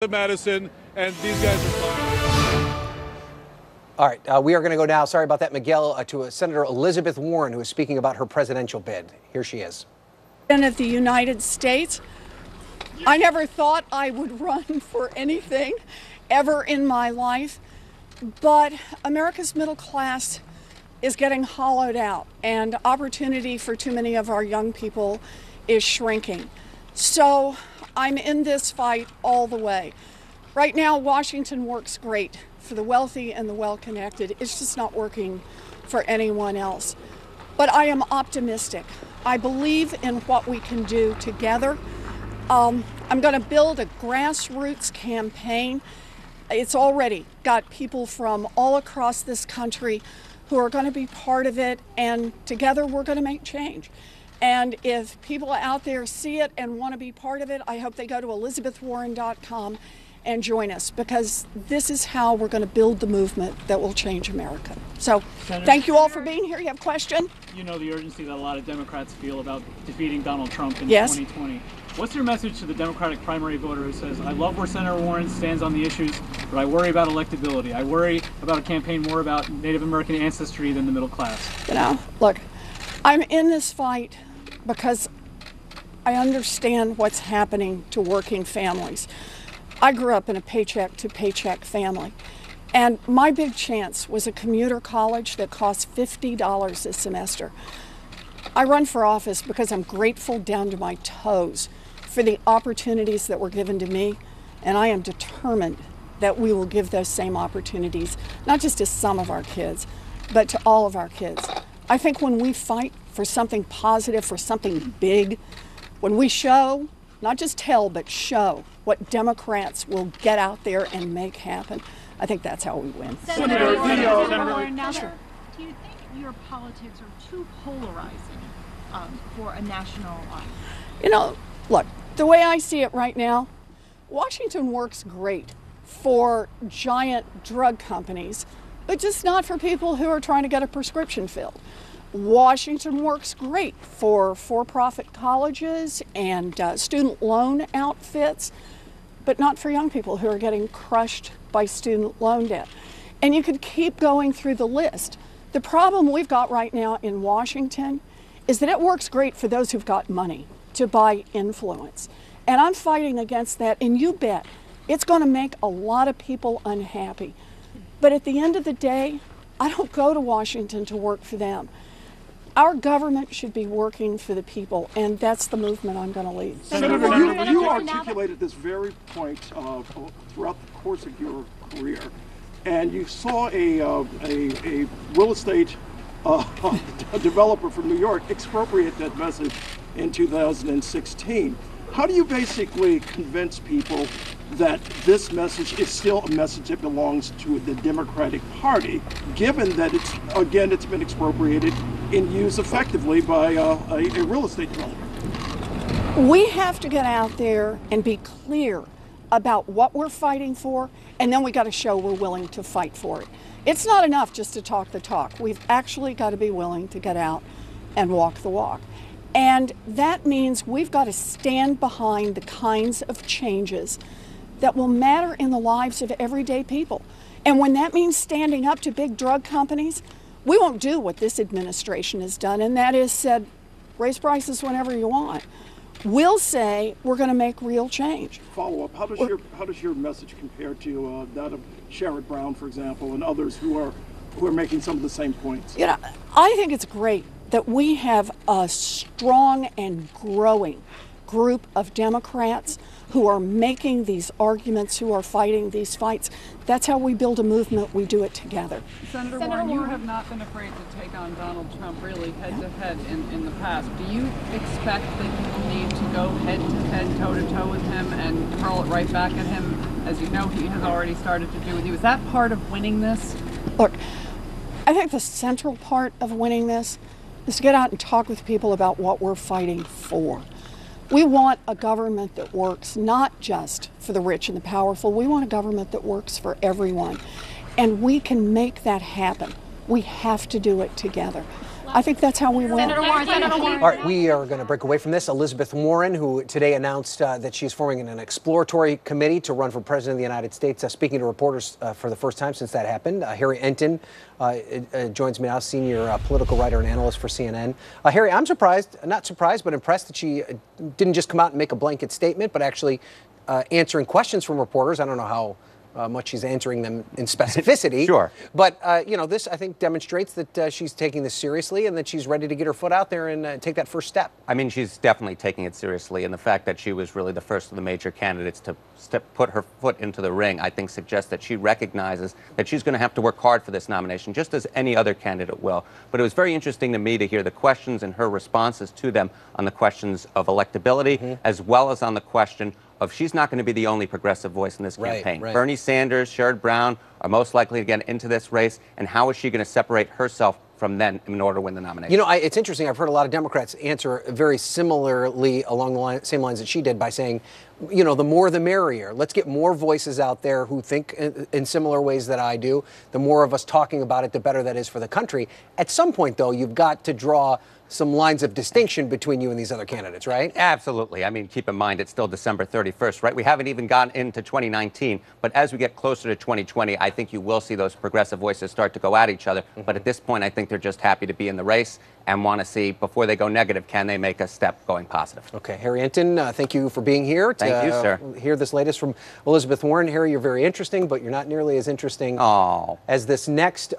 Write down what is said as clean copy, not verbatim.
the medicine, and these guys are fine. All right, we are going to go now, sorry about that, Miguel, to Senator Elizabeth Warren, who is speaking about her presidential bid. Here she is. Of the United States, I never thought I would run for anything ever in my life, but America's middle class is getting hollowed out, and opportunity for too many of our young people is shrinking. So I'm in this fight all the way. Right now, Washington works great for the wealthy and the well-connected. It's just not working for anyone else. But I am optimistic. I believe in what we can do together. I'm going to build a grassroots campaign. It's already got people from all across this country who are going to be part of it, and together we're going to make change. And if people out there see it and want to be part of it, I hope they go to elizabethwarren.com and join us, because this is how we're going to build the movement that will change America. So thank you all for being here. You have a question? You know the urgency that a lot of Democrats feel about defeating Donald Trump in Yes. 2020. What's your message to the Democratic primary voter who says, I love where Senator Warren stands on the issues, but I worry about electability. I worry about a campaign more about Native American ancestry than the middle class? You know, look, I'm in this fight because I understand what's happening to working families. I grew up in a paycheck-to-paycheck family, and my big chance was a commuter college that cost $50 a semester. I run for office because I'm grateful down to my toes for the opportunities that were given to me, and I am determined that we will give those same opportunities, not just to some of our kids, but to all of our kids. I think when we fight for something positive, for something big, when we show, not just tell, but show what Democrats will get out there and make happen, I think that's how we win. Senator Warren, now, do you think your politics are too polarizing for a national audience? You know, look, the way I see it right now, Washington works great for giant drug companies, but just not for people who are trying to get a prescription filled. Washington works great for for-profit colleges and student loan outfits, but not for young people who are getting crushed by student loan debt. And you could keep going through the list. The problem we've got right now in Washington is that it works great for those who've got money to buy influence. And I'm fighting against that, and you bet it's going to make a lot of people unhappy. But at the end of the day, I don't go to Washington to work for them. Our government should be working for the people, and that's the movement I'm going to lead. Senator, you articulated this very point throughout the course of your career, and you saw a real estate developer from New York expropriate that message in 2016. How do you basically convince people that this message is still a message that belongs to the Democratic Party, given that it's been expropriated and used effectively by a real estate developer? We have to get out there and be clear about what we're fighting for, and then we got to show we're willing to fight for it. It's not enough just to talk the talk. We've actually got to be willing to get out and walk the walk. And that means we've got to stand behind the kinds of changes that will matter in the lives of everyday people. And when that means standing up to big drug companies, we won't do what this administration has done, and that is said, raise prices whenever you want. We'll say we're going to make real change. Follow up. How does your message compare to that of Sherrod Brown, for example, and others who are making some of the same points? You know, I think it's great that we have a strong and growing group of Democrats who are making these arguments, who are fighting these fights. That's how we build a movement. We do it together. Senator Warren, you have not been afraid to take on Donald Trump really head-to-head in the past. Do you expect that you will need to go head-to-head, toe-to-toe with him and hurl it right back at him, as you know he has already started to do with you? Is that part of winning this? Look, I think the central part of winning this is to get out and talk with people about what we're fighting for. We want a government that works not just for the rich and the powerful. We want a government that works for everyone. And we can make that happen. We have to do it together. I think that's how we win. Senator Warren. All right, we are going to break away from this. Elizabeth Warren, who today announced that she's forming an exploratory committee to run for president of the United States, speaking to reporters for the first time since that happened. Harry Enton joins me now, senior political writer and analyst for CNN. Harry, I'm not surprised, but impressed that she didn't just come out and make a blanket statement, but actually answering questions from reporters. I don't know how much she's answering them in specificity. Sure. But, this, I think, demonstrates that she's taking this seriously and that she's ready to get her foot out there and take that first step. I mean, she's definitely taking it seriously, and the fact that she was really the first of the major candidates to put her foot into the ring, I think, suggests that she recognizes that she's going to have to work hard for this nomination, just as any other candidate will. But it was very interesting to me to hear the questions and her responses to them on the questions of electability, as well as on the question of she's not going to be the only progressive voice in this campaign. Right. Bernie Sanders, Sherrod Brown are most likely to get into this race, and how is she going to separate herself from them in order to win the nomination? You know, it's interesting. I've heard a lot of Democrats answer very similarly along the same lines that she did by saying, the more the merrier. Let's get more voices out there who think in similar ways that I do. The more of us talking about it, the better that is for the country. At some point, though, you've got to draw some lines of distinction between you and these other candidates, right? Absolutely. I mean, keep in mind, it's still December 31st, right? We haven't even gotten into 2019. But as we get closer to 2020, I think you will see those progressive voices start to go at each other. But at this point, I think they're just happy to be in the race and want to see, before they go negative, can they make a step going positive? Okay. Harry Enton, thank you for being here. Thank you, sir. Hear this latest from Elizabeth Warren. Harry, you're very interesting, but you're not nearly as interesting as this next